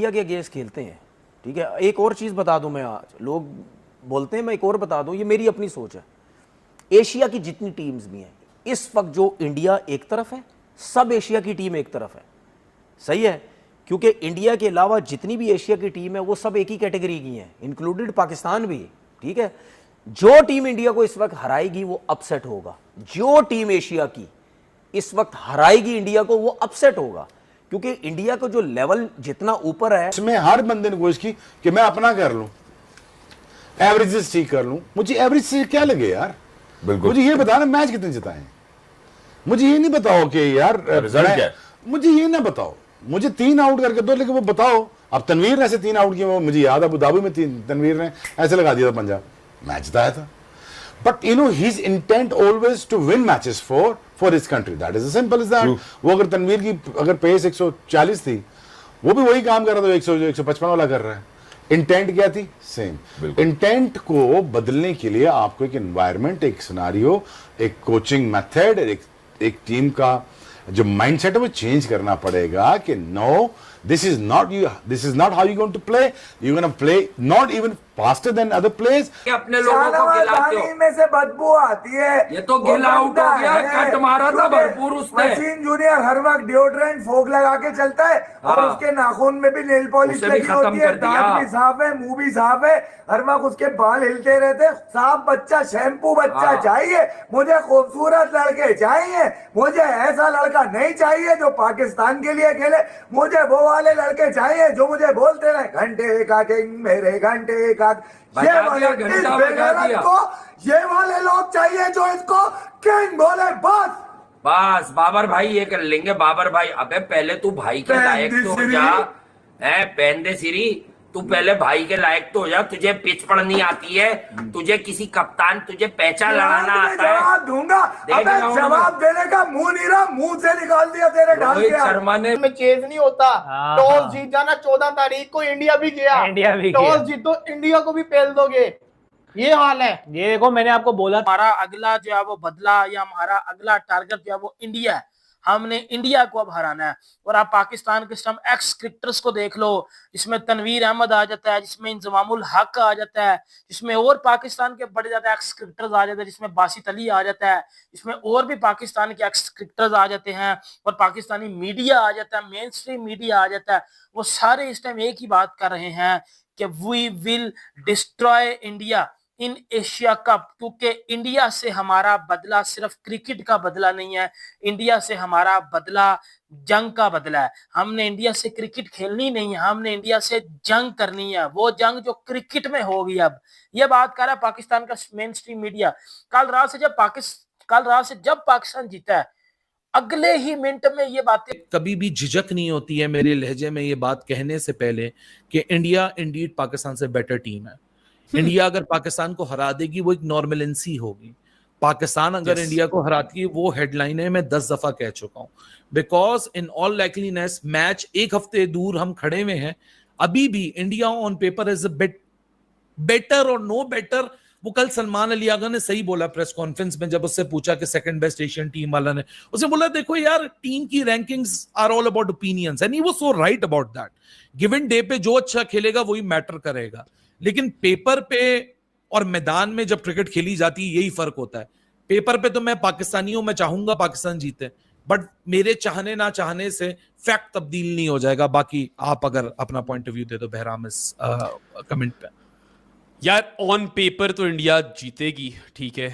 India के against खेलते हैं, ठीक है। एक और चीज़ बता दूं मैं, आज लोग बोलते हैं, मैं एक और बता दूं, ये मेरी अपनी सोच है। एशिया की जितनी टीम्स भी हैं इस वक्त, जो इंडिया एक तरफ है, सब एशिया की टीम एक तरफ है, सही है। क्योंकि इंडिया के अलावा जितनी भी एशिया की टीम है वो सब एक ही कैटेगरी की हैं, इंक्लूडेड पाकिस्तान भी, ठीक है। जो टीम इंडिया को इस वक्त हराएगी वो अपसेट होगा। जो टीम एशिया की इस वक्त हराएगी इंडिया को वो अपसेट होगा, क्योंकि इंडिया का जो लेवल जितना ऊपर है। इसमें हर बंदे ने कोशिश की कि मैं अपना कर लूं, एवरेजेस ठीक कर लूं। मुझे एवरेज से क्या लगे यार, बिल्कुल मुझे ये बताना मैच कितने जिताए। मुझे ये नहीं बताओ कि यार रिजल्ट क्या है, मुझे ये ना बताओ, मुझे 3 आउट करके दो, लेकिन वो बताओ। अब तनवीर ने ऐसे 3 आउट किए, वो मुझे याद है अबू धाबी में तनवीर ने ऐसे लगा दिया था, पंजाब मैच जिताया था। But you know his intent always to win matches for his country, that is simple as that. वो अगर तनवीर की अगर पेस 140 थी, वो भी वही काम कर रहा था 155 वाला कर रहा है। इंटेंट क्या थी? सेम। इंटेंट को बदलने के लिए आपको एक एनवायरनमेंट, एक सिनारियो, एक कोचिंग मेथड, एक टीम का जो माइंडसेट है वो चेंज करना पड़ेगा कि no, this is not how you're going to play. You're going to play not even faster than other players. अपने लोगों को गिलाते हो, में से बदबू आती है। ये तो गिला आउट हो गया, कट मारा था भरपूर उसने। मशीन जूनियर हर वक्त डिओड्रेंट फोग लगा के चलता है, और उसके नाखून में भी नेल पॉलिश लगी होती है, दांत भी साफ है, मुंह भी साफ है, हर वक्त उसके बाल हिलते रहते। साफ बच्चा, शैम्पू बच्चा चाहिए मुझे, खूबसूरत लड़के चाहिए मुझे, ऐसा लड़का नहीं चाहिए जो पाकिस्तान के लिए खेले। मुझे वो वाले लड़के चाहिए जो मुझे बोलते रहे घंटे का किंग मेरे घंटे का। ये वाले लोग चाहिए जो इसको किंग बोले। बस बाबर भाई ये कर लेंगे। बाबर भाई, अबे पहले तू भाई के लायक तो हो जा, है पेंदे सिरी, तू पहले भाई के लायक तो हो जा। तुझे पिच पढ़नी आती है, तुझे किसी कप्तान, तुझे पैचा लड़ाना आता है। जवाब दूंगा, जवाब देने का मुंह नहीं रहा, मुंह से निकाल दिया तेरे ढाल के। शर्मा ने में चेज नहीं होता, टॉस जीत जाना। 14 तारीख को इंडिया भी गया, टॉस जीतो इंडिया को भी पेल दोगे, ये हाल है। ये देखो, मैंने आपको बोला हमारा अगला जो है वो बदला, या हमारा अगला टारगेट जो है वो इंडिया है। हमने इंडिया को अब हराना है। और आप पाकिस्तान के स्टम एक्स क्रिकेटर्स को देख लो, जिसमें तनवीर अहमद आ जाता है, जिसमें इंजमामुल हक आ जाता है, जिसमें और पाकिस्तान के बड़े ज्यादा एक्स क्रिकेटर्स आ जाते हैं, जिसमें बासित अली आ जाता है, जिसमें और भी पाकिस्तान के एक्स क्रिकेटर्स आ जाते हैं, और पाकिस्तानी मीडिया आ जाता है, मेन स्ट्रीम मीडिया आ जाता है। वो सारे इस टाइम एक ही बात कर रहे हैं कि we will destroy India in Asia Cup, क्योंकि इंडिया से हमारा बदला सिर्फ क्रिकेट का बदला नहीं है, इंडिया से हमारा बदला जंग का बदला है। हमने इंडिया से क्रिकेट खेलनी नहीं है, हमने इंडिया से जंग करनी है, वो जंग जो क्रिकेट में होगी। अब ये बात कर रहा है पाकिस्तान का मेन स्ट्रीम मीडिया। कल रात से जब पाकिस्तान जीता है, अगले ही मिनट में ये बातें। कभी भी झिझक नहीं होती है मेरे लहजे में ये बात कहने से पहले कि इंडिया इंडीड पाकिस्तान से बेटर टीम है। इंडिया अगर पाकिस्तान को हरा देगी वो एक नॉर्मलेंसी होगी। पाकिस्तान अगर इंडिया को हराती है वो हेडलाइन है, मैं 10 दफा कह चुका हूं। बिकॉज इन ऑल लाइकलीनेस मैच 1 हफ्ते दूर हम खड़े हुए हैं, अभी भी India on paper is a bit better और नो बेटर। वो कल सलमान अली आगा ने सही बोला प्रेस कॉन्फ्रेंस में, जब उससे पूछा कि सेकंड बेस्ट एशियन टीम वाला ने, उसने बोला देखो यार, टीम की rankings are all about opinions, and he was so right about that. Given day पे जो अच्छा खेलेगा वही मैटर करेगा, लेकिन पेपर पे और मैदान में जब क्रिकेट खेली जाती है यही फर्क होता है। पेपर पे तो मैं पाकिस्तानी हूं, मैं चाहूंगा पाकिस्तान जीते, बट मेरे चाहने ना चाहने से फैक्ट तब्दील नहीं हो जाएगा। बाकी आप अगर अपना पॉइंट ऑफ व्यू दे दो बहराम इस कमेंट पे। यार ऑन पेपर तो इंडिया जीतेगी, ठीक है,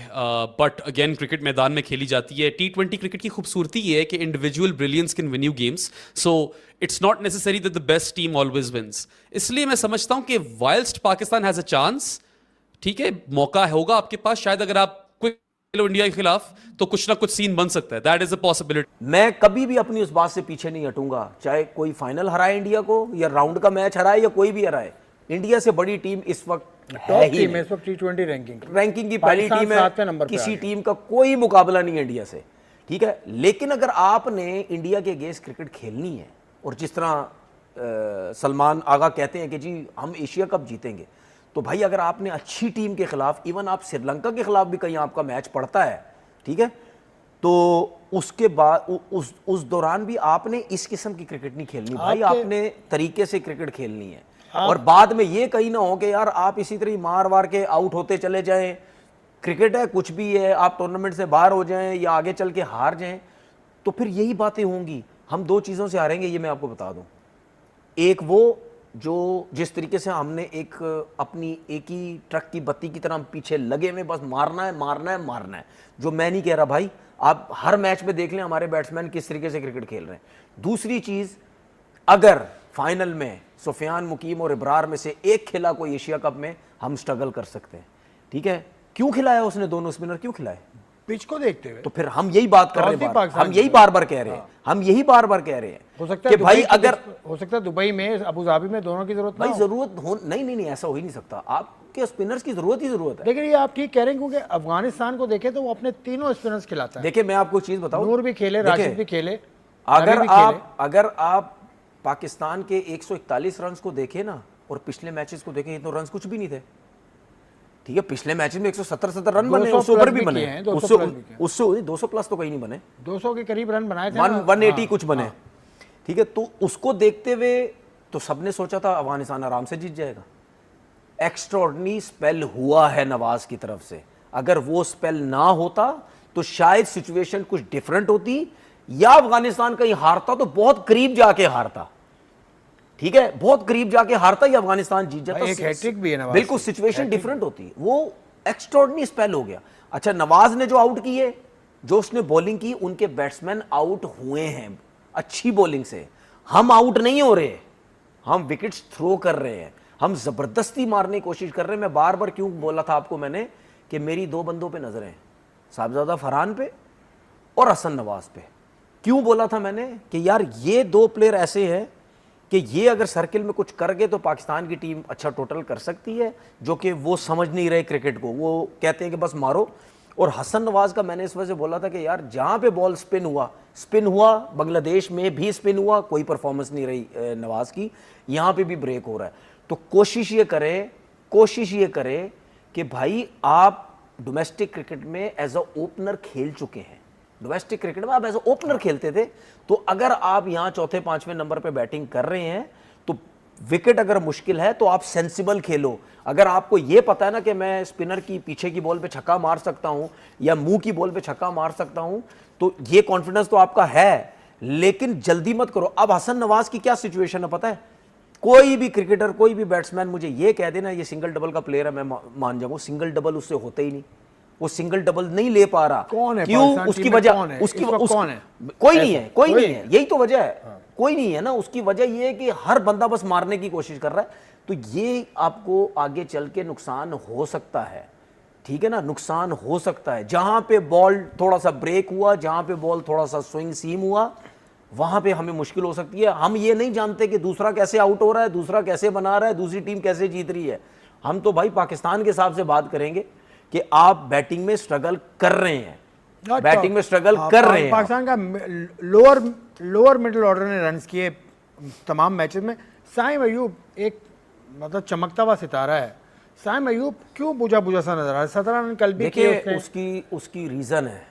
बट अगेन क्रिकेट मैदान में खेली जाती है। T20 क्रिकेट की खूबसूरती ये है कि individual brilliance can win you games, so it's not necessary that the best team always wins. इसलिए मैं समझता हूं कि whilst Pakistan has a chance, ठीक है, मौका होगा आपके पास, शायद अगर आप क्विक खेलो इंडिया के खिलाफ तो कुछ ना कुछ सीन बन सकता है। That is a possibility. मैं कभी भी अपनी उस बात से पीछे नहीं हटूंगा, चाहे कोई फाइनल हराए इंडिया को, या राउंड का मैच हराए, या कोई भी हराए। इंडिया से बड़ी टीम इस वक्त है ही नहीं। इस वक्त T20 रैंकिंग की पहली टीम है, किसी टीम का कोई मुकाबला नहीं है इंडिया से, ठीक है। लेकिन अगर आपने इंडिया के अगेंस्ट क्रिकेट खेलनी है, और जिस तरह सलमान आगा कहते हैं कि जी हम एशिया कप जीतेंगे, तो भाई अगर आपने अच्छी टीम के खिलाफ, इवन आप श्रीलंका के खिलाफ भी कहीं आपका मैच पड़ता है, ठीक है, तो उसके बाद उस दौरान भी आपने इस किस्म की क्रिकेट नहीं खेलनी भाई, आपने तरीके से क्रिकेट खेलनी है। और बाद में ये कहीं ना हो कि यार आप इसी तरह मार वार के आउट होते चले जाएं, क्रिकेट है कुछ भी है, आप टूर्नामेंट से बाहर हो जाएं या आगे चल के हार जाएं, तो फिर यही बातें होंगी। हम दो चीज़ों से हारेंगे, ये मैं आपको बता दूं। एक वो जो जिस तरीके से हमने एक अपनी एक ही ट्रक की बत्ती की तरह पीछे लगे हुए बस मारना है मारना है मारना है, जो मैं नहीं कह रहा भाई, आप हर मैच में देख लें हमारे बैट्समैन किस तरीके से क्रिकेट खेल रहे हैं। दूसरी चीज़, अगर फाइनल में सुफियान, मुकीम और इब्रार में से एक खिला कोई एशिया कप में, हम स्ट्रगल कर सकते हैं, ठीक है। क्यों खिलाया उसने दोनों स्पिनर, क्यों खिलाए? पिच को देखते हुए। तो फिर हम यही बात कर रहे हैं, हम यही बार बार कह रहे हैं, हम यही बार बार कह रहे हैं हो सकता है कि भाई अगर हो सकता है दुबई में, अबू धाबी में दोनों की जरूरत भाई जरूरत हो, नहीं ऐसा हो ही नहीं सकता, आपके स्पिनर्स की जरूरत ही जरूरत है। लेकिन ये आप ठीक कह रहे हैं, क्योंकि अफगानिस्तान को देखें तो वो अपने तीनों स्पिनर्स खिलाता है। देखिए मैं आपको एक चीज बताऊं, नूर भी खेले, राशिद भी खेले, अगर आप पाकिस्तान के 141 रन को देखें ना और पिछले मैचेस को देखें, तो रन कुछ भी नहीं थे, ठीक है। पिछले मैच में 170 रन बने, उससे ऊपर भी बने, उससे 200 प्लस तो कहीं नहीं बने, 200 के करीब रन बनाए थे, 180 कुछ बने, ठीक है। तो उसको देखते हुए तो सबने सोचा था अफगानिस्तान आराम से जीत जाएगा। एक्स्ट्राऑर्डिनरी स्पेल हुआ है नवाज की तरफ से, अगर वो स्पेल ना होता तो शायद सिचुएशन कुछ डिफरेंट होती, या अफगानिस्तान कहीं हारता तो बहुत करीब जाके हारता, ठीक है, बहुत करीब जाके हारता या अफगानिस्तान जीत जाता। एक हैट्रिक भी है नवाज, बिल्कुल सिचुएशन डिफरेंट होती, वो एक्स्ट्राऑर्डिनरी स्पेल हो गया। अच्छा, नवाज ने जो आउट किए, जो उसने बॉलिंग की, उनके बैट्समैन आउट हुए हैं अच्छी बॉलिंग से, हम आउट नहीं हो रहे, हम विकेट्स थ्रो कर रहे हैं, हम जबरदस्ती मारने की कोशिश कर रहे हैं। मैं बार बार क्यों बोला था आपको मैंने कि मेरी दो बंदों पे नजर है, साहबजादा फरहान पे और हसन नवाज पे। क्यों बोला था मैंने कि यार ये दो प्लेयर ऐसे हैं कि ये अगर सर्किल में कुछ कर गए तो पाकिस्तान की टीम अच्छा टोटल कर सकती है, जो कि वो समझ नहीं रहे क्रिकेट को, वो कहते हैं कि बस मारो। और हसन नवाज का मैंने इस वजह से बोला था कि यार जहाँ पे बॉल स्पिन हुआ, बांग्लादेश में भी स्पिन हुआ, कोई परफॉर्मेंस नहीं रही नवाज की, यहाँ पे भी ब्रेक हो रहा है। तो कोशिश ये करें कि भाई आप डोमेस्टिक क्रिकेट में एज अ ओपनर खेल चुके हैं, डोमेस्टिक क्रिकेट में आप एज अ ओपनर खेलते थे, तो अगर आप यहाँ चौथे पांचवें नंबर पे बैटिंग कर रहे हैं तो विकेट अगर मुश्किल है तो आप सेंसिबल खेलो। अगर आपको ये पता है ना कि मैं स्पिनर की पीछे की बॉल पे छक्का मार सकता हूं या मुंह की बॉल पे छक्का मार सकता हूं, तो ये कॉन्फिडेंस तो आपका है, लेकिन जल्दी मत करो। अब हसन नवाज की क्या सिचुएशन है पता है, कोई भी क्रिकेटर, कोई भी बैट्समैन मुझे ये कह देना ये सिंगल डबल का प्लेयर है, मैं मान जाऊंगा, सिंगल डबल उससे होता ही नहीं, वो सिंगल डबल नहीं ले पा रहा। कौन है? क्यों? उसकी वजह कौन है? कोई नहीं है, कोई नहीं है, यही तो वजह है, कोई नहीं है ना। उसकी वजह ये है कि हर बंदा बस मारने की कोशिश कर रहा है, तो ये आपको आगे चल के नुकसान हो सकता है, ठीक है ना, नुकसान हो सकता है। जहां पे बॉल थोड़ा सा ब्रेक हुआ, जहां पे बॉल थोड़ा सा स्विंग सीम हुआ, वहां पे हमें मुश्किल हो सकती है। हम ये नहीं जानते कि दूसरा कैसे आउट हो रहा है, दूसरा कैसे बना रहा है, दूसरी टीम कैसे जीत रही है। हम तो भाई पाकिस्तान के हिसाब से बात करेंगे कि आप बैटिंग में स्ट्रगल कर रहे हैं, बैटिंग में स्ट्रगल कर रहे हैं। पाकिस्तान का लोअर मिडिल ऑर्डर ने रन्स किए तमाम मैचेस में। साइम अयूब एक मतलब चमकता हुआ सितारा है, साइम अयूब क्यों बुझा सा नजर आ रहा है? 17 रन कल भी देखिए, उसकी रीजन है,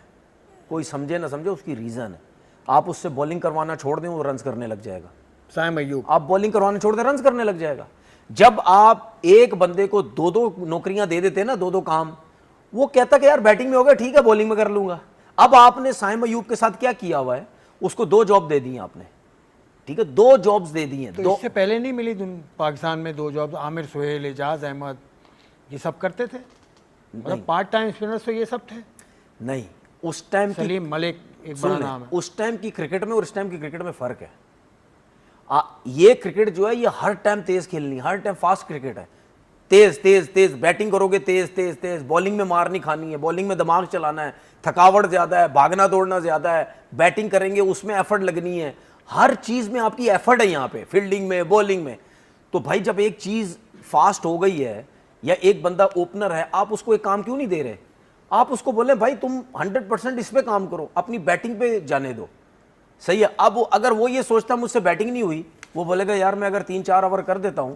कोई समझे ना समझे, उसकी रीजन है। आप उससे बॉलिंग करवाना छोड़ दें, वो रन्स करने लग जाएगा। साइम अयूब, आप बॉलिंग करवाना छोड़ दें, रन्स करने लग जाएगा। जब आप एक बंदे को दो नौकरियां दे देते हैं ना, दो काम, वो कहता कि यार बैटिंग में हो गया, ठीक है बॉलिंग में कर लूंगा। अब आपने साइम अयूब के साथ क्या किया हुआ है, उसको 2 जॉब दे दी आपने, ठीक है, 2 जॉब्स दे दी हैं। तो इससे पहले नहीं मिली पाकिस्तान में 2 जॉब? आमिर सुहेल, एजाज अहमद, ये सब करते थे, मतलब पार्ट टाइम स्पिनर्स तो ये सब थे नहीं। उस टाइम सलीम मलिक एक बड़ा नाम है। उस टाइम की क्रिकेट में और इस टाइम की क्रिकेट में फर्क है। ये क्रिकेट जो है ये हर टाइम तेज खेलनी, हर टाइम फास्ट क्रिकेट है, तेज बैटिंग करोगे, तेज बॉलिंग में मार नहीं खानी है, बॉलिंग में दिमाग चलाना है, थकावट ज्यादा है, भागना दौड़ना ज्यादा है, बैटिंग करेंगे उसमें एफर्ट लगनी है, हर चीज में आपकी एफर्ट है यहाँ पे, फील्डिंग में, बॉलिंग में। तो भाई जब एक चीज फास्ट हो गई है या एक बंदा ओपनर है, आप उसको एक काम क्यों नहीं दे रहे? आप उसको बोले भाई तुम 100% इस पे काम करो, अपनी बैटिंग पे जाने दो, सही है। अब अगर वो ये सोचता मुझसे बैटिंग नहीं हुई, वो बोलेगा यार मैं अगर 3-4 ओवर कर देता हूं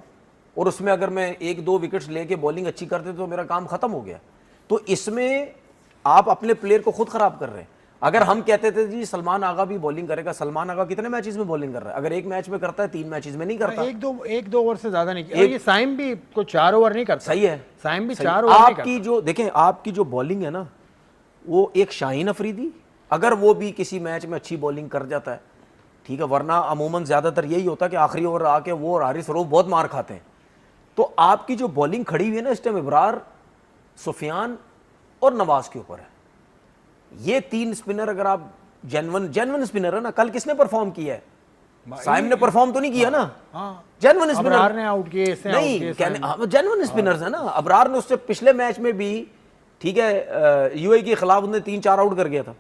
और उसमें अगर मैं 1-2 विकेट्स लेके बॉलिंग अच्छी कर देता तो मेरा काम खत्म हो गया। तो इसमें आप अपने प्लेयर को खुद खराब कर रहे हैं। अगर हम कहते थे जी सलमान आगा भी बॉलिंग करेगा, सलमान आगा कितने मैचेस में बॉलिंग कर रहा है? अगर एक मैच में करता है, 3 मैचेस में नहीं करता। एक दो ओवर से ज्यादा नहीं किया। ये साइम भी कोई 4 ओवर नहीं करता। सही है, साइम भी सही। 4 ओवर नहीं करता। आपकी जो देखें, आपकी जो बॉलिंग है ना, वो एक शाहीन अफरीदी, अगर वो भी किसी मैच में अच्छी बॉलिंग कर जाता है ठीक है, वरना अमूमन ज्यादातर यही होता है कि आखिरी ओवर आके वो और हारिस रऊफ बहुत मार खाते हैं। तो आपकी जो बॉलिंग खड़ी हुई है ना इस टाइम, इब्रार, सुफियान और नवाज के ऊपर है। ये 3 स्पिनर अगर आप जेन्युइन स्पिनर है ना, कल किसने परफॉर्म किया है? साइम ने परफॉर्म तो नहीं किया ना। जेन्युइन स्पिनर अबरार ने आउट किए, इसने नहीं, जेन्युइन स्पिनर्स है ना। अबरार ने उससे पिछले मैच में भी ठीक है यूएई के खिलाफ उन्हें 3-4 आउट कर गया था।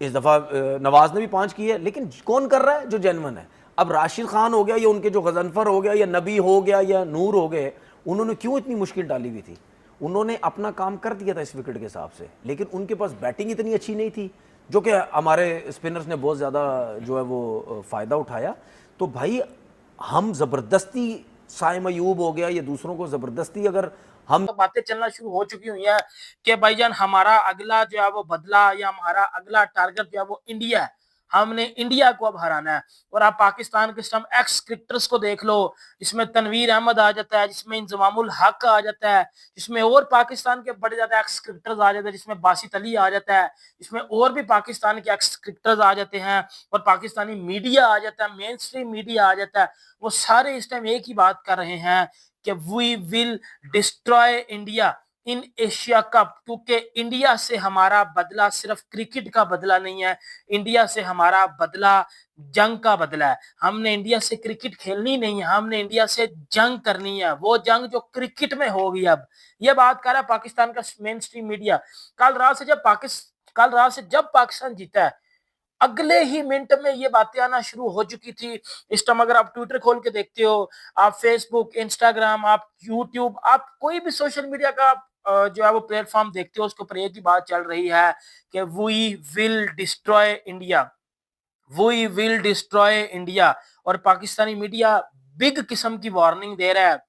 इस दफा नवाज ने भी 5 किए, लेकिन कौन कर रहा है? जो जेन्युइन है। अब राशिद खान हो गया या उनके जो गजनफर हो गया या नबी हो गया या नूर हो गए, उन्होंने क्यों इतनी मुश्किल डाली हुई थी? उन्होंने अपना काम कर दिया था इस विकेट के हिसाब से, लेकिन उनके पास बैटिंग इतनी अच्छी नहीं थी, जो कि हमारे स्पिनर्स ने बहुत ज़्यादा जो है वो फ़ायदा उठाया। तो भाई हम ज़बरदस्ती, साइम अयूब हो गया या दूसरों को ज़बरदस्ती अगर हम तो बातें चलना शुरू हो चुकी हुई है कि भाईजान हमारा अगला जो है वो बदला या हमारा अगला टारगेट जो है वो इंडिया है, हमने इंडिया को अब हराना है। और आप पाकिस्तान के स्टम एक्स क्रिकेटर्स को देख लो, जिसमें तनवीर अहमद आ जाता है, जिसमें इंजमामुल हक आ जाता है, जिसमें और पाकिस्तान के बड़े ज्यादा एक्स क्रिकेटर्स आ जाते हैं, जिसमें बासित अली आ जाता है, जिसमें और भी पाकिस्तान के एक्स क्रिकेटर्स आ जाते हैं, और पाकिस्तानी मीडिया आ जाता है, मेन स्ट्रीम मीडिया आ जाता है। वो सारे इस टाइम एक ही बात कर रहे हैं कि we will destroy India in Asia Cup, क्योंकि इंडिया से हमारा बदला सिर्फ क्रिकेट का बदला नहीं है, इंडिया से हमारा बदला जंग का बदला है। हमने इंडिया से क्रिकेट खेलनी नहीं है, हमने इंडिया से जंग करनी है, वो जंग जो क्रिकेट में होगी। अब ये बात कर रहा है पाकिस्तान का मेन स्ट्रीम मीडिया। कल रात से जब पाकिस्तान जीता है, अगले ही मिनट में ये बातें आना शुरू हो चुकी थी। इस टाइम अगर आप ट्विटर खोल के देखते हो, आप फेसबुक, इंस्टाग्राम, आप यूट्यूब, आप कोई भी सोशल मीडिया का जो है वो प्लेटफॉर्म देखते हो, उसके ऊपर एक ही बात चल रही है कि we will destroy India, we will destroy India. और पाकिस्तानी मीडिया बिग किस्म की वार्निंग दे रहा है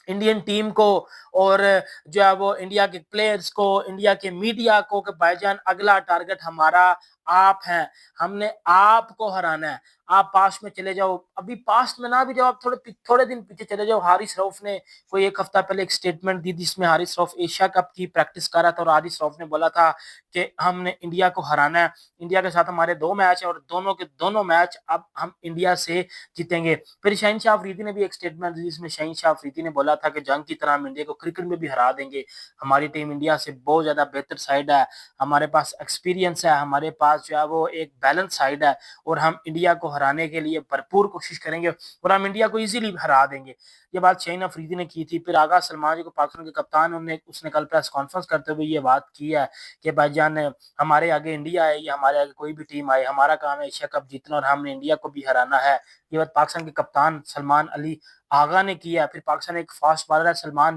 इंडियन टीम को और जो है वो इंडिया के प्लेयर्स को, इंडिया के मीडिया को, कि भाईजान अगला टारगेट हमारा आप हैं, हमने आपको हराना है। आप पास्ट में चले जाओ, अभी पास्ट में ना भी जाओ, आप थोड़े दिन पीछे चले जाओ। हारिस रऊफ ने कोई 1 हफ्ता पहले एक स्टेटमेंट दी जिसमें हारिस रऊफ एशिया कप की प्रैक्टिस कर रहा था और हारिस रऊफ ने बोला था कि हमने इंडिया को हराना है, इंडिया के साथ हमारे 2 मैच है और दोनों के दोनों मैच अब हम इंडिया से जीतेंगे। फिर शहीनशाह अफरीदी ने भी एक स्टेटमेंट दी जिसमें शहीनशाह अफरीदी ने बोला था कि जंग की तरह हम इंडिया को क्रिकेट में भी हरा देंगे, हमारी टीम इंडिया से बहुत ज्यादा बेहतर साइड है, हमारे पास एक्सपीरियंस है, हमारे पास जो है वो एक बैलेंस साइड है और हम इंडिया को हराने के लिए भरपूर कोशिश करेंगे और हम इंडिया को इजीली हरा देंगे। ये बात शाहीन अफरीदी ने की थी। फिर आगा सलमान जी को, पाकिस्तान के कप्तान, उसने कल प्रेस कॉन्फ्रेंस करते हुए ये बात की है कि भाईजान हमारे आगे इंडिया है या हमारे आगे कोई भी टीम आए, हमारा काम है एशिया कप जीतना और हमने इंडिया को भी हराना है। ये बात पाकिस्तान के कप्तान सलमान अली आगा ने किया। फिर पाकिस्तान एक फास्ट बॉलर है सलमान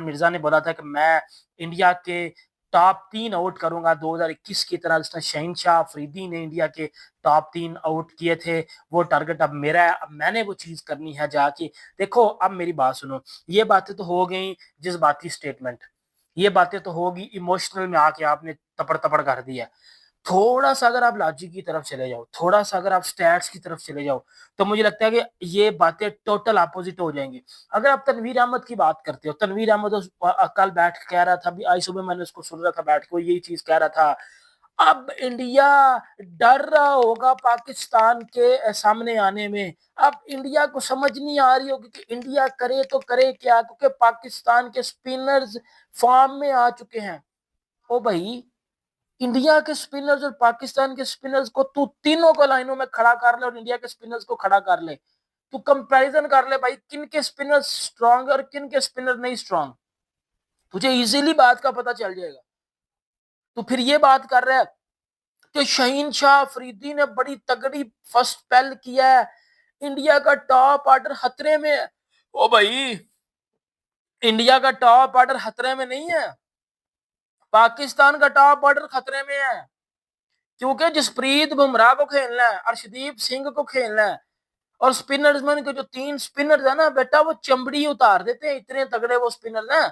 मिर्जा ने बोला था कि मैं इंडिया के टॉप 3 आउट करूंगा 2021 की तरह, जिसने शहीनशाह अफरीदी ने इंडिया के टॉप 3 आउट किए थे। वो टारगेट अब मेरा है, अब मैंने वो चीज करनी है जाके। देखो अब मेरी बात सुनो, ये बातें तो हो गई जज्बाती स्टेटमेंट, ये बातें तो होगी इमोशनल में आके आपने तपड़ कर दिया। थोड़ा सा अगर आप लॉजिक की तरफ चले जाओ, थोड़ा सा अगर आप स्टैट्स की तरफ चले जाओ, तो मुझे लगता है कि ये बातें टोटल अपोजिट हो जाएंगी। अगर आप तनवीर अहमद की बात करते हो, तनवीर अहमद कल बैठ के कह रहा था, अभी आज सुबह मैंने उसको सुन रहा था बैठ के, यही चीज कह रहा था, अब इंडिया डर रहा होगा पाकिस्तान के सामने आने में। अब इंडिया को समझ नहीं आ रही होगी कि इंडिया करे तो करे क्या, क्योंकि पाकिस्तान के स्पिनर्स फॉर्म में आ चुके हैं। ओ भाई, इंडिया के स्पिनर्स और पाकिस्तान के स्पिनर्स को तू तीनों को लाइनों में खड़ा कर ले और इंडिया के स्पिनर्स को खड़ा कर ले, तू कंपैरिजन कर ले भाई, किन के स्पिनर्स स्ट्रांग और किन के स्पिनर नहीं स्ट्रांग, तुझे इजीली बात का पता चल जाएगा। तो फिर ये बात कर रहा है कि शहीनशाह अफरीदी ने बड़ी तगड़ी फर्स्ट स्पेल किया है, इंडिया का टॉप ऑर्डर खतरे में है। ओ भाई, इंडिया का टॉप ऑर्डर खतरे में नहीं है, पाकिस्तान का टॉप ऑर्डर खतरे में है, क्योंकि जसप्रीत बुमराह को खेलना है, अर्शदीप सिंह को खेलना है, और स्पिनर्स में के जो 3 स्पिनर्स है ना बेटा, वो चमड़ी उतार देते हैं, इतने तगड़े वो स्पिनर्स हैं।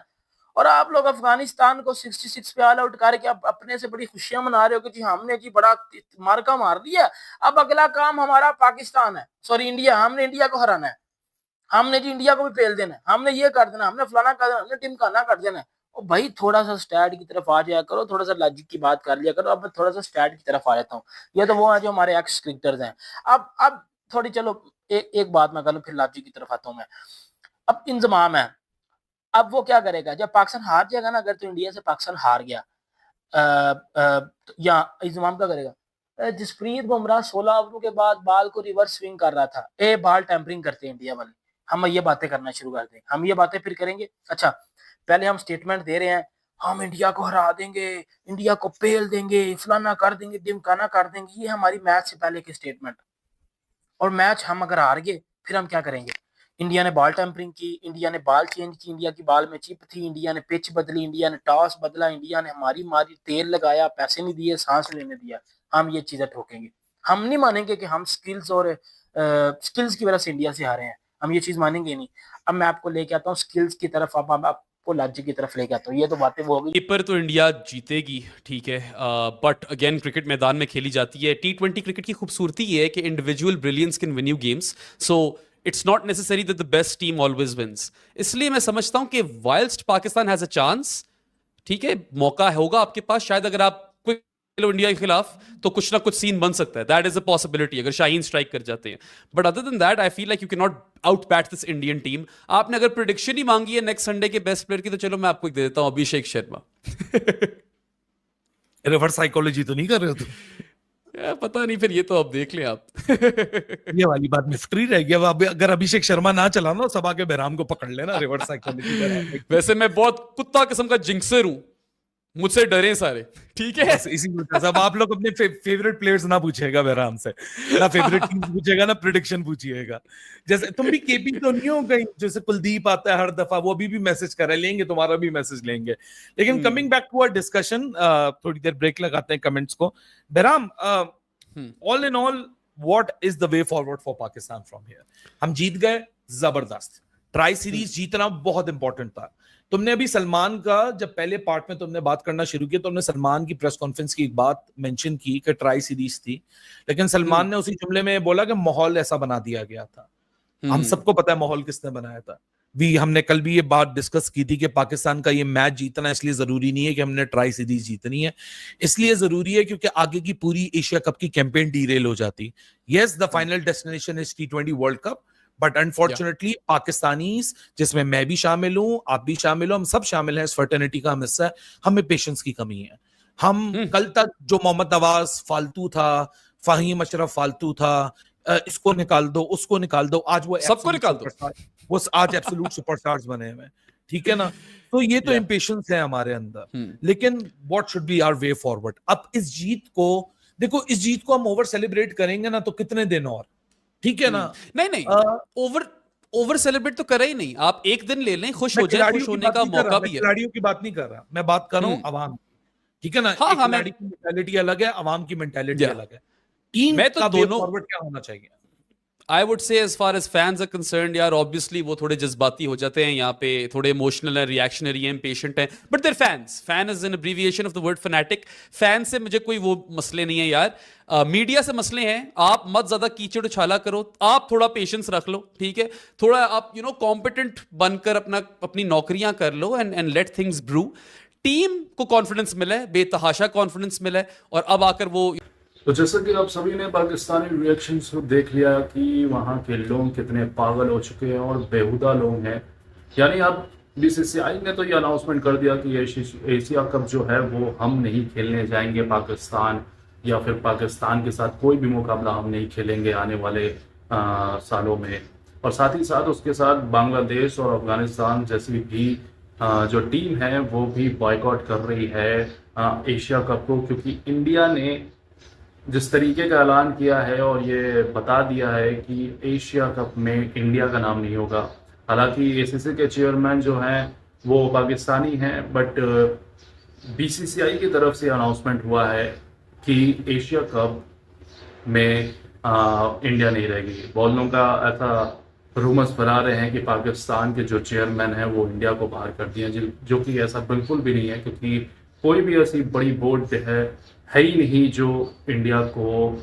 और आप लोग अफगानिस्तान को 66 पे ऑल आउट करके अपने से बड़ी खुशियां मना रहे हो कि जी हमने जी बड़ा मार्का मार दिया। अब अगला काम हमारा पाकिस्तान है, सॉरी इंडिया, हमने इंडिया को हराना है, हमने जी इंडिया को भी फेल देना है, हमने ये कर देना, हमने फलाना कर देना, हमने टिमकाना कर देना है। और भाई थोड़ा सा स्टैट की तरफ आ जाया करो, थोड़ा सा लॉजिक की बात कर लिया करो। अब मैं थोड़ा सा स्टैट की तरफ आ जाता हूँ। ये तो वो है जो हमारे एक्स क्रिकेटर्स हैं। अब थोड़ी चलो एक बात मैं कर लूं, फिर लॉजिक की तरफ आता हूँ मैं। अब इंजमाम है, अब वो क्या करेगा जब पाकिस्तान हार जाएगा ना, अगर तो इंडिया से पाकिस्तान हार गया या इंजमाम क्या करेगा, जसप्रीत बुमराह 16 ओवरों के बाद बॉल को रिवर्स स्विंग कर रहा था, बॉल टेम्परिंग करते हैं इंडिया वाले, हम ये बातें करना शुरू कर दें, हम ये बातें फिर करेंगे। अच्छा पहले हम स्टेटमेंट दे रहे हैं हम इंडिया को हरा देंगे, इंडिया को पेल देंगे, फलाना कर देंगे, दिमकाना कर देंगे, ये हमारी मैच से पहले की स्टेटमेंट। और मैच हम अगर हार गए फिर हम क्या करेंगे, इंडिया ने बॉल टेम्परिंग की, इंडिया ने बॉल चेंज की, इंडिया की बॉल में चिप थी, इंडिया ने पिच बदली, इंडिया ने टॉस बदला, इंडिया ने हमारी मारी, तेल लगाया, पैसे नहीं दिए, सांस लेने दिया, हम ये चीजें ठोकेंगे। हम नहीं मानेंगे कि हम स्किल्स और स्किल्स की वजह से इंडिया से हारे हैं, हम ये चीज मानेंगे नहीं। अब मैं आपको लेके आता हूँ स्किल्स की तरफ, अब आपको लॉजिक की तरफ लेके आता हूँ। ये तो बातें वो होगी पेपर तो इंडिया जीतेगी, ठीक है, बट अगेन क्रिकेट मैदान में खेली जाती है। T20 क्रिकेट की खूबसूरती ये है कि individual brilliance can win you games, so it's not necessary that the best team always wins. इसलिए मैं समझता हूं कि whilst Pakistan has a chance, ठीक है, मौका होगा आपके पास, शायद अगर आप क्विक इंडिया के खिलाफ तो कुछ ना कुछ सीन बन सकता है, दैट इज अ पॉसिबिलिटी अगर शाहीन स्ट्राइक कर जाते हैं। But other than that I feel like you can not out bat this Indian team. आपने अगर प्रेडिक्शन ही मांगी है नेक्स्ट संडे के बेस्ट प्लेयर की, तो चलो मैं आपको एक दे देता हूं, अभिषेक शर्मा। रिवर्स साइकोलॉजी तो नहीं कर रहे हो तुम? पता नहीं, फिर ये तो अब देख लें आप। ये वाली बात मिस्ट्री रह गया। अब अगर अभिषेक शर्मा ना चला ना, सब आके बहराम को पकड़ लेना रिवर्स साइकोलॉजी। वैसे मैं बहुत कुत्ता किस्म का जिंक्सर हूं, मुझसे डरे सारे, ठीक है। इसी वजह से अब आप लोग अपने फेवरेट प्लेयर्स ना पूछेगा बहराम से, ना फेवरेट टीम पूछेगा, ना प्रेडिक्शन पूछिएगा। जैसे तुम भी केपी तो नहीं हो गई, जैसे कुलदीप आता है हर दफा, वो अभी भी मैसेज कर रहे, लेंगे तुम्हारा भी मैसेज लेंगे। लेकिन coming back to our discussion, थोड़ी देर ब्रेक लगाते हैं कमेंट्स को। Bahram, all in all what is the way forward for Pakistan from here? हम जीत गए, जबरदस्त। ट्राई सीरीज जीतना बहुत इंपॉर्टेंट था। तुमने अभी सलमान का, जब पहले पार्ट में तुमने बात करना शुरू किया, तुमने सलमान की प्रेस कॉन्फ्रेंस की एक बात मेंशन की कि ट्राई सीरीज थी, लेकिन सलमान ने उसी जुमले में बोला कि माहौल ऐसा बना दिया गया था। हम सबको पता है माहौल किसने बनाया था। हमने कल भी ये बात डिस्कस की थी कि पाकिस्तान का ये मैच जीतना इसलिए जरूरी नहीं है कि हमने ट्राई सीरीज जीतनी है, इसलिए जरूरी है क्योंकि आगे की पूरी एशिया कप की कैंपेन डीरेल हो जाती। Yes, the final destination is T20 world cup, but unfortunately Pakistanis, जिसमें मैं भी शामिल हूं, आप भी शामिल हो, हम सब शामिल हैं, इस फर्टर्निटी का हम हिस्सा है, हमें पेशेंस की कमी है। हम कल तक जो मोहम्मद नवाज फालतू था, फहीम अशरफ फालतू था, इसको निकाल दो, उसको निकाल दो, आज वो सबको निकाल दो, वो आज एब्सोल्यूट सुपरस्टार्स बने हुए हैं, ठीक है ना। तो ये तो इंपेशेंस है हमारे अंदर, लेकिन what should be our way forward? अब इस जीत को देखो, इस जीत को हम ओवर सेलिब्रेट करेंगे ना तो कितने दिन और, ठीक है ना। नहीं ओवर सेलिब्रेट तो करा ही नहीं, आप एक दिन ले लें, खुश हो जाए, खुश होने का मौका भी है। खिलाड़ियों की बात नहीं कर रहा मैं, बात कर रहा हूं अवाम, ठीक है ना। खिलाड़ी की मेंटालिटी अलग है, अवाम की मेंटालिटी अलग है। टीम का दोनों फॉरवर्ड क्या होना चाहिए? I would say as far as fans are concerned, यार obviously वो थोड़े जज्बाती हो जाते हैं यहाँ पे, थोड़े इमोशनल है, रिएक्शनरी है, impatient है, but they're fans. Fan is an abbreviation of the word fanatic. Fan से मुझे कोई वो मसले नहीं है यार, मीडिया से मसले हैं। आप मत ज्यादा कीचड़ उछाला करो, आप थोड़ा पेशेंस रख लो, ठीक है, थोड़ा आप कॉम्पिटेंट बनकर अपनी नौकरियां कर लो and let things brew. Team को कॉन्फिडेंस मिला है, बेतहाशा कॉन्फिडेंस मिला है, और अब आकर वो तो जैसा कि आप सभी ने पाकिस्तानी रिएक्शंस को देख लिया कि वहाँ के लोग कितने पागल हो चुके हैं और बेहुदा लोग हैं। यानी अब BCCI ने तो ये अनाउंसमेंट कर दिया कि एशिया कप जो है वो हम नहीं खेलने जाएंगे पाकिस्तान, या फिर पाकिस्तान के साथ कोई भी मुकाबला हम नहीं खेलेंगे आने वाले सालों में। और साथ ही साथ उसके साथ बांग्लादेश और अफगानिस्तान जैसी भी जो टीम है वो भी बॉयकॉट कर रही है एशिया कप को, क्योंकि इंडिया ने जिस तरीके का ऐलान किया है और ये बता दिया है कि एशिया कप में इंडिया का नाम नहीं होगा। हालांकि ACC के चेयरमैन जो हैं वो पाकिस्तानी हैं, बट BCCI की तरफ से अनाउंसमेंट हुआ है कि एशिया कप में इंडिया नहीं रहेगी। बहुत लोगों का ऐसा रूमर्स फैला रहे हैं कि पाकिस्तान के जो चेयरमैन हैं वो इंडिया को बाहर कर दिए, जो कि ऐसा बिल्कुल भी नहीं है, क्योंकि कोई भी ऐसी बड़ी बोर्ड है ही नहीं जो इंडिया को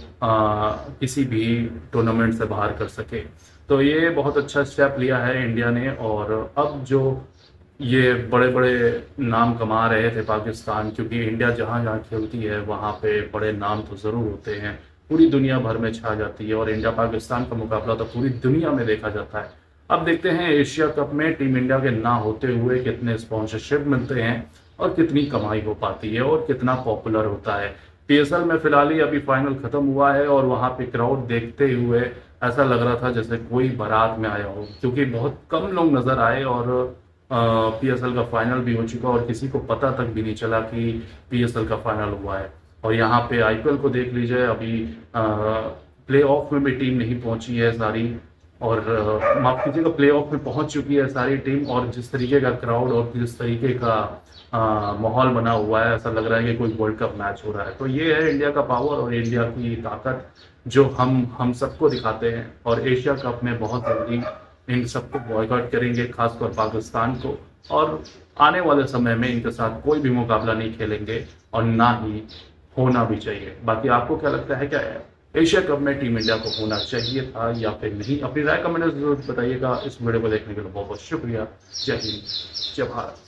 किसी भी टूर्नामेंट से बाहर कर सके। तो ये बहुत अच्छा स्टेप लिया है इंडिया ने। और अब जो ये बड़े बड़े नाम कमा रहे थे पाकिस्तान, क्योंकि इंडिया जहाँ जहाँ खेलती है वहाँ पे बड़े नाम तो ज़रूर होते हैं, पूरी दुनिया भर में छा जाती है और इंडिया पाकिस्तान का मुकाबला तो पूरी दुनिया में देखा जाता है। अब देखते हैं एशिया कप में टीम इंडिया के ना होते हुए कितने स्पॉन्सरशिप मिलते हैं और कितनी कमाई हो पाती है और कितना पॉपुलर होता है। पीएसएल में फिलहाल ही अभी फाइनल खत्म हुआ है और वहाँ पे क्राउड देखते हुए ऐसा लग रहा था जैसे कोई बारात में आया हो, क्योंकि बहुत कम लोग नजर आए और पीएसएल का फाइनल भी हो चुका और किसी को पता तक भी नहीं चला कि पीएसएल का फाइनल हुआ है। और यहाँ पे आईपीएल को देख लीजिए, अभी प्ले ऑफ में भी टीम नहीं पहुंची है सारी, और माफ कीजिएगा प्ले ऑफ में पहुंच चुकी है सारी टीम। और जिस तरीके का क्राउड और जिस तरीके का माहौल बना हुआ है, ऐसा लग रहा है कि कोई वर्ल्ड कप मैच हो रहा है। तो ये है इंडिया का पावर और इंडिया की ताकत जो हम सबको दिखाते हैं। और एशिया कप में बहुत जल्दी इन सबको बॉयकॉट करेंगे, खासकर पाकिस्तान को, और आने वाले समय में इनके साथ कोई भी मुकाबला नहीं खेलेंगे और ना ही होना भी चाहिए। बाकी आपको क्या लगता है, क्या एशिया कप में टीम इंडिया को होना चाहिए था या फिर नहीं? अपनी राय कमेंट में जरूर बताइएगा। इस वीडियो को देखने के लिए बहुत बहुत शुक्रिया। जय हिंद, जय भारत।